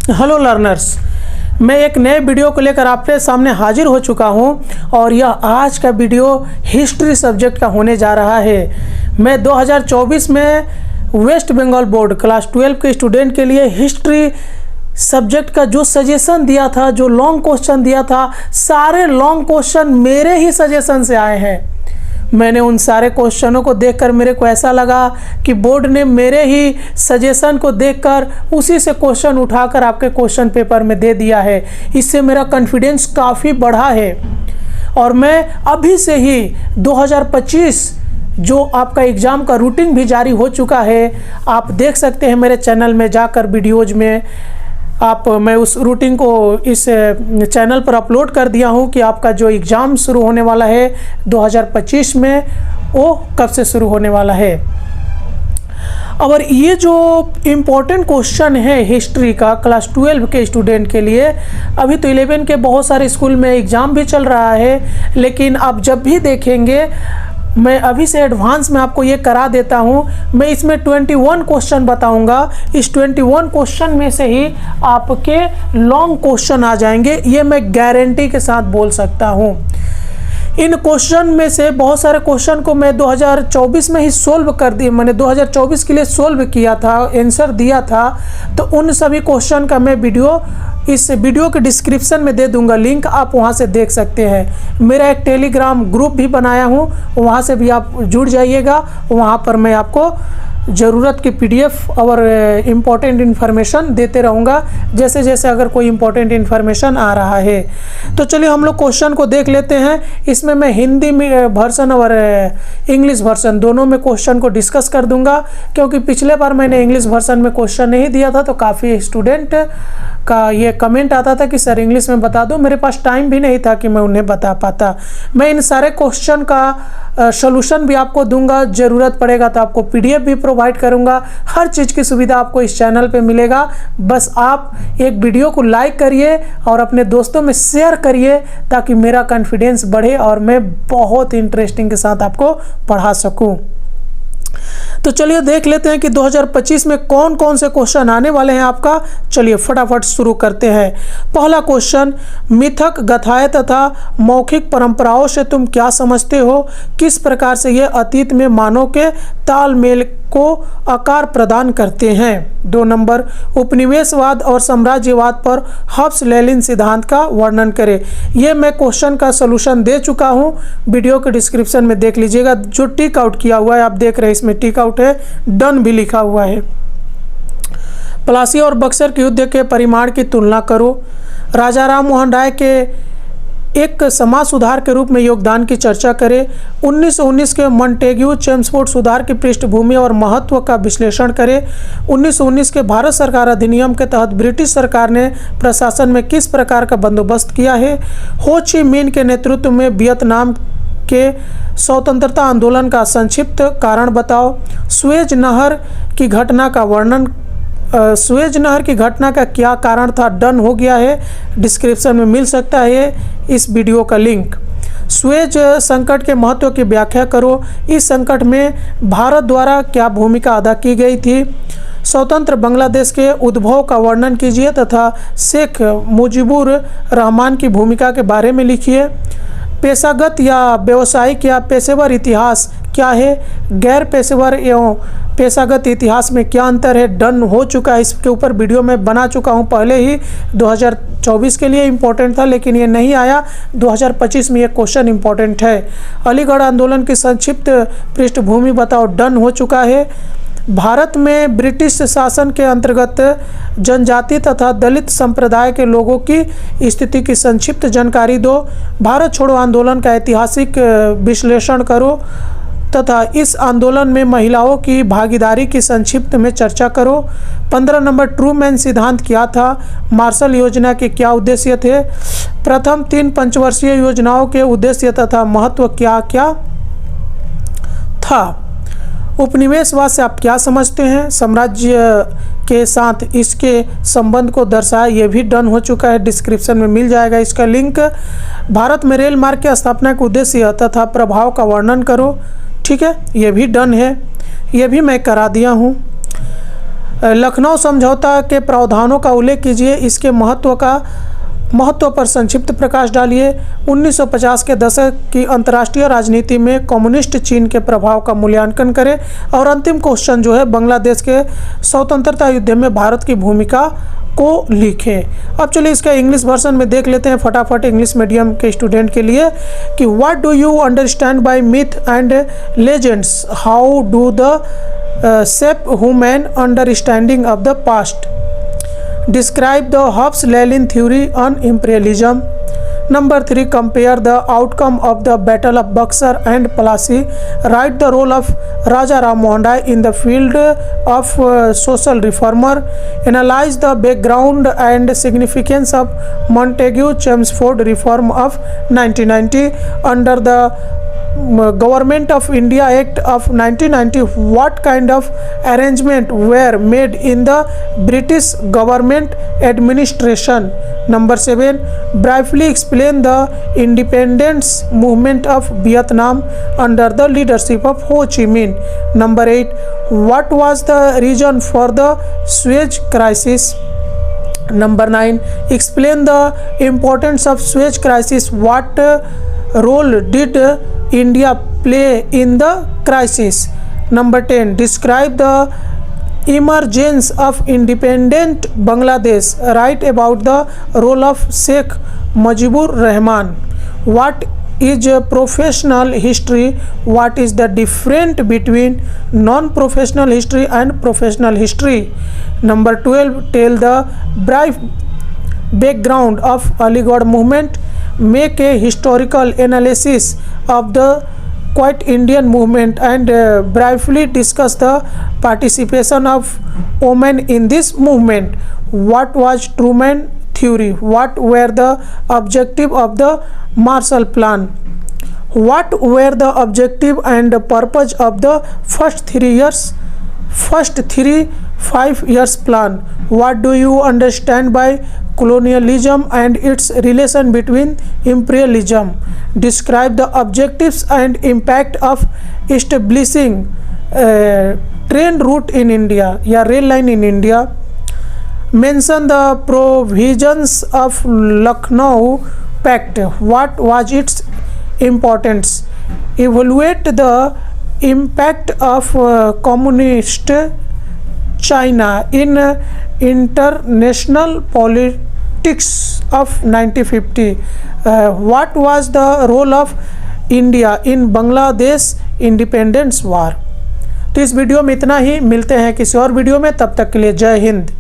Hello learners, मैं एक नए वीडियो को लेकर आपके सामने हाजिर हो चुका हूं और यह आज का वीडियो हिस्ट्री सब्जेक्ट का होने जा रहा है। मैं 2024 में वेस्ट बंगाल बोर्ड क्लास 12 के स्टूडेंट के लिए हिस्ट्री सब्जेक्ट का जो सजेशन दिया था, जो लॉन्ग क्वेश्चन दिया था, सारे लॉन्ग क्वेश्चन मेरे ही सजेशन से आए हैं। मैंने उन सारे क्वेश्चनों को देखकर मेरे को ऐसा लगा कि बोर्ड ने मेरे ही सजेशन को देखकर उसी से क्वेश्चन उठाकर आपके क्वेश्चन पेपर में दे दिया है। इससे मेरा कॉन्फिडेंस काफ़ी बढ़ा है और मैं अभी से ही 2025 जो आपका एग्ज़ाम का रूटीन भी जारी हो चुका है, आप देख सकते हैं मेरे चैनल में जाकर वीडियोज़ में मैं उस रूटीन को इस चैनल पर अपलोड कर दिया हूं कि आपका जो एग्ज़ाम शुरू होने वाला है 2025 में वो कब से शुरू होने वाला है। और ये जो इम्पोर्टेंट क्वेश्चन है हिस्ट्री का क्लास 12 के स्टूडेंट के लिए, अभी तो 11 के बहुत सारे स्कूल में एग्ज़ाम भी चल रहा है, लेकिन आप जब भी देखेंगे मैं अभी से एडवांस में आपको ये करा देता हूँ। मैं इसमें 21 क्वेश्चन बताऊँगा। इस 21 क्वेश्चन में से ही आपके लॉन्ग क्वेश्चन आ जाएंगे, ये मैं गारंटी के साथ बोल सकता हूँ। इन क्वेश्चन में से बहुत सारे क्वेश्चन को मैं 2024 में ही सोल्व कर दिए, मैंने 2024 के लिए सोल्व किया था, आंसर दिया था। तो उन सभी क्वेश्चन का मैं इस वीडियो के डिस्क्रिप्शन में दे दूंगा लिंक, आप वहां से देख सकते हैं। मेरा एक टेलीग्राम ग्रुप भी बनाया हूं, वहां से भी आप जुड़ जाइएगा। वहां पर मैं आपको ज़रूरत की PDF और इम्पोर्टेंट इन्फॉर्मेशन देते रहूँगा जैसे जैसे अगर कोई इम्पोर्टेंट इन्फॉर्मेशन आ रहा है। तो चलिए हम लोग क्वेश्चन को देख लेते हैं। इसमें मैं हिंदी में वर्सन और इंग्लिश वर्सन दोनों में क्वेश्चन को डिस्कस कर दूंगा, क्योंकि पिछले बार मैंने इंग्लिश वर्सन में क्वेश्चन नहीं दिया था तो काफ़ी स्टूडेंट का ये कमेंट आता था कि सर इंग्लिश में बता दो। मेरे पास टाइम भी नहीं था कि मैं उन्हें बता पाता। मैं इन सारे क्वेश्चन का सॉल्यूशन भी आपको दूंगा, ज़रूरत पड़ेगा तो आपको PDF भी प्रोवाइड करूंगा। हर चीज़ की सुविधा आपको इस चैनल पे मिलेगा। बस आप एक वीडियो को लाइक करिए और अपने दोस्तों में शेयर करिए ताकि मेरा कॉन्फिडेंस बढ़े और मैं बहुत इंटरेस्टिंग के साथ आपको पढ़ा सकूं। तो चलिए देख लेते हैं कि 2025 में कौन कौन से क्वेश्चन आने वाले हैं आपका। चलिए फटाफट शुरू करते हैं। पहला क्वेश्चन, मिथक, गाथाएं तथा मौखिक परंपराओं से तुम क्या समझते हो? किस प्रकार से ये अतीत में मानव के तालमेल को आकार प्रदान करते हैं? 2 नंबर, उपनिवेशवाद और साम्राज्यवाद पर हब्स लेनिन सिद्धांत का वर्णन करें। ये मैं क्वेश्चन का सलूशन दे चुका हूँ, वीडियो के डिस्क्रिप्शन में देख लीजिएगा। जो टिक आउट किया हुआ है आप देख रहे हैं, इसमें टिक आउट है, डन भी लिखा हुआ है। प्लासी और बक्सर के युद्ध के परिमाण की तुलना करो। राजा राम मोहन राय के एक समाज सुधार के रूप में योगदान की चर्चा करें। 1919 के मॉन्टेग्यू चेम्सफोर्ड सुधार की पृष्ठभूमि और महत्व का विश्लेषण करें। 1919 के भारत सरकार अधिनियम के तहत ब्रिटिश सरकार ने प्रशासन में किस प्रकार का बंदोबस्त किया है? हो ची मिन के नेतृत्व में वियतनाम के स्वतंत्रता आंदोलन का संक्षिप्त कारण बताओ। सुएज नहर की घटना का वर्णन, सुएज नहर की घटना का क्या कारण था? डन हो गया है, डिस्क्रिप्शन में मिल सकता है इस वीडियो का लिंक। सुएज संकट के महत्व की व्याख्या करो। इस संकट में भारत द्वारा क्या भूमिका अदा की गई थी? स्वतंत्र बांग्लादेश के उद्भव का वर्णन कीजिए तथा शेख मुजीबुर रहमान की भूमिका के बारे में लिखिए। पेशागत या व्यावसायिक या पेशेवर इतिहास क्या है? गैर पेशेवर एवं पेशागत इतिहास में क्या अंतर है? डन हो चुका है, इसके ऊपर वीडियो मैं बना चुका हूं पहले ही। 2024 के लिए इम्पोर्टेंट था लेकिन ये नहीं आया, 2025 में ये क्वेश्चन इम्पोर्टेंट है। अलीगढ़ आंदोलन की संक्षिप्त पृष्ठभूमि बताओ। डन हो चुका है। भारत में ब्रिटिश शासन के अंतर्गत जनजाति तथा दलित संप्रदाय के लोगों की स्थिति की संक्षिप्त जानकारी दो। भारत छोड़ो आंदोलन का ऐतिहासिक विश्लेषण करो तथा इस आंदोलन में महिलाओं की भागीदारी की संक्षिप्त में चर्चा करो। 15 नंबर, ट्रूमैन सिद्धांत क्या था? मार्शल योजना के क्या उद्देश्य थे? प्रथम 3 पंचवर्षीय योजनाओं के उद्देश्य तथा महत्व क्या क्या था? उपनिवेशवाद से आप क्या समझते हैं? साम्राज्य के साथ इसके संबंध को दर्शाया, ये भी डन हो चुका है, डिस्क्रिप्शन में मिल जाएगा इसका लिंक। भारत में रेल मार्ग की स्थापना के उद्देश्य तथा प्रभाव का वर्णन करो। ठीक है, ये भी डन है, ये भी मैं करा दिया हूँ। लखनऊ समझौता के प्रावधानों का उल्लेख कीजिए, इसके महत्व पर संक्षिप्त प्रकाश डालिए। 1950 के दशक की अंतर्राष्ट्रीय राजनीति में कम्युनिस्ट चीन के प्रभाव का मूल्यांकन करें। और अंतिम क्वेश्चन जो है, बांग्लादेश के स्वतंत्रता युद्ध में भारत की भूमिका को लिखें। अब चलिए इसका इंग्लिश वर्जन में देख लेते हैं फटाफट इंग्लिश मीडियम के स्टूडेंट के लिए कि what do you understand by myth and legends, how do the shape human understanding of the past, describe the Hobbes-Lewin theory on imperialism. Number 3, compare the outcome of the Battle of Buxar and Plassey. Write the role of Raja Ram Mohan Rai in the field of social reformer. Analyze the background and significance of Montagu-Chelmsford reform of 1990. Under the Government of India Act of 1990, what kind of arrangement were made in the British government administration? Number 7, briefly explain the independence movement of Vietnam under the leadership of Ho Chi Minh. Number 8, what was the reason for the Suez crisis? Number 9, explain the importance of Suez crisis. What role did India play in the crisis? Number 10, describe the emergence of independent Bangladesh. Write about the role of Sheikh Mujibur Rahman. What is professional history? What is the difference between non-professional history and professional history? Number 12, tell the brief background of Aligarh movement. Make a historical analysis of the Quit Indian movement and briefly discuss the participation of women in this movement. What was Truman theory? What were the objective of the Marshall Plan? What were the objective and purpose of the first 5 years plan? What do you understand by colonialism and its relation between imperialism? Describe the objectives and impact of establishing train route in India या rail line in India. Mention the provisions of Lucknow Pact. What was its importance? Evaluate the impact of communist China in international politics of 1950. What was the role of India in Bangladesh independence war? तो इस video में इतना ही, मिलते हैं किसी और video में, तब तक के लिए जय हिंद।